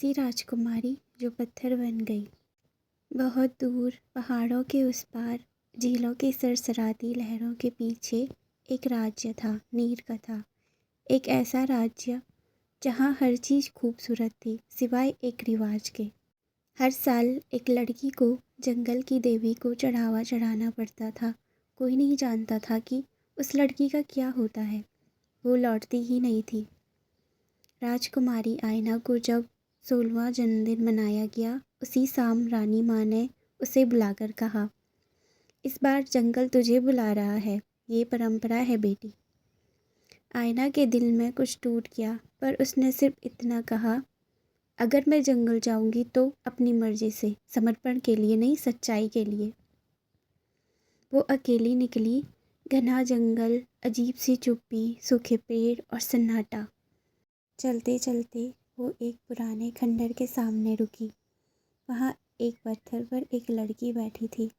ऐसी राजकुमारी जो पत्थर बन गई। बहुत दूर पहाड़ों के उस पार, झीलों की सरसराती लहरों के पीछे एक राज्य था, नीर का था। एक ऐसा राज्य जहाँ हर चीज़ खूबसूरत थी सिवाय एक रिवाज के। हर साल एक लड़की को जंगल की देवी को चढ़ावा चढ़ाना पड़ता था। कोई नहीं जानता था कि उस लड़की का क्या होता है। वो लौटती ही नहीं थी। राजकुमारी आयना को जब 16वां जन्मदिन मनाया गया, उसी शाम रानी माँ ने उसे बुलाकर कहा, इस बार जंगल तुझे बुला रहा है, ये परंपरा है बेटी। आयना के दिल में कुछ टूट गया, पर उसने सिर्फ इतना कहा, अगर मैं जंगल जाऊंगी तो अपनी मर्जी से, समर्पण के लिए नहीं, सच्चाई के लिए। वो अकेली निकली। घना जंगल, अजीब सी चुप्पी, सूखे पेड़ और सन्नाटा। चलते चलते वो एक पुराने खंडर के सामने रुकी। वहाँ एक पत्थर पर एक लड़की बैठी थी।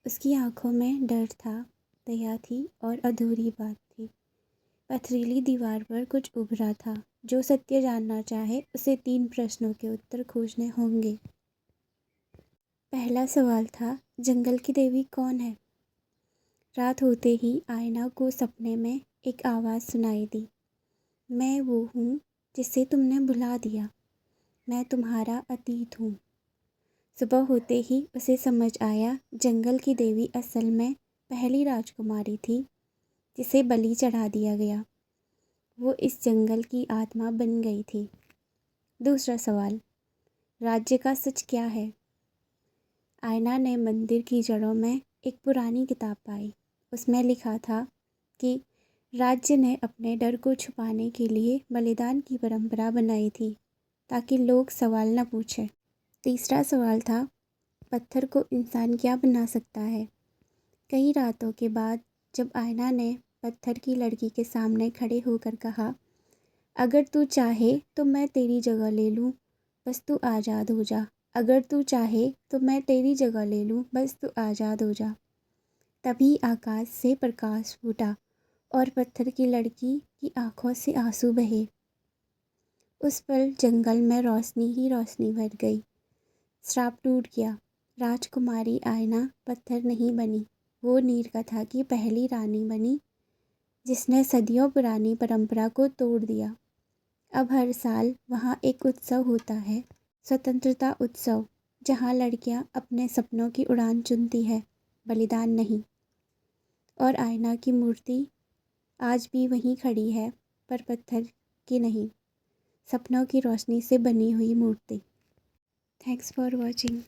उसकी आंखों में डर था, दया थी और अधूरी बात थी। पथरीली दीवार पर कुछ उभरा था। जो सत्य जानना चाहे उसे 3 प्रश्नों के उत्तर खोजने होंगे। पहला सवाल था, जंगल की देवी कौन है? रात होते ही आयना को सपने में एक आवाज़ सुनाई दी, मैं वो हूँ जिसे तुमने भुला दिया, मैं तुम्हारा अतीत हूँ। सुबह होते ही उसे समझ आया, जंगल की देवी असल में पहली राजकुमारी थी जिसे बलि चढ़ा दिया गया। वो इस जंगल की आत्मा बन गई थी। दूसरा सवाल, राज्य का सच क्या है? आयना ने मंदिर की जड़ों में एक पुरानी किताब पाई। उसमें लिखा था कि राज्य ने अपने डर को छुपाने के लिए बलिदान की परंपरा बनाई थी, ताकि लोग सवाल न पूछें। तीसरा सवाल था, पत्थर को इंसान क्या बना सकता है? कई रातों के बाद जब आयना ने पत्थर की लड़की के सामने खड़े होकर कहा, अगर तू चाहे तो मैं तेरी जगह ले लूँ, बस तू आज़ाद हो जा। अगर तू चाहे तो मैं तेरी जगह ले लूँ, बस तू आज़ाद हो जा। तभी आकाश से प्रकाश फूटा और पत्थर की लड़की की आंखों से आंसू बहे। उस पल जंगल में रोशनी ही रोशनी भर गई। श्राप टूट गया। राजकुमारी आयना पत्थर नहीं बनी, वो नीलकंठ की पहली रानी बनी, जिसने सदियों पुरानी परंपरा को तोड़ दिया। अब हर साल वहाँ एक उत्सव होता है, स्वतंत्रता उत्सव, जहाँ लड़कियाँ अपने सपनों की उड़ान चुनती है, बलिदान नहीं। और आयना की मूर्ति आज भी वहीं खड़ी है, पर पत्थर की नहीं, सपनों की रोशनी से बनी हुई मूर्ति। Thanks for watching.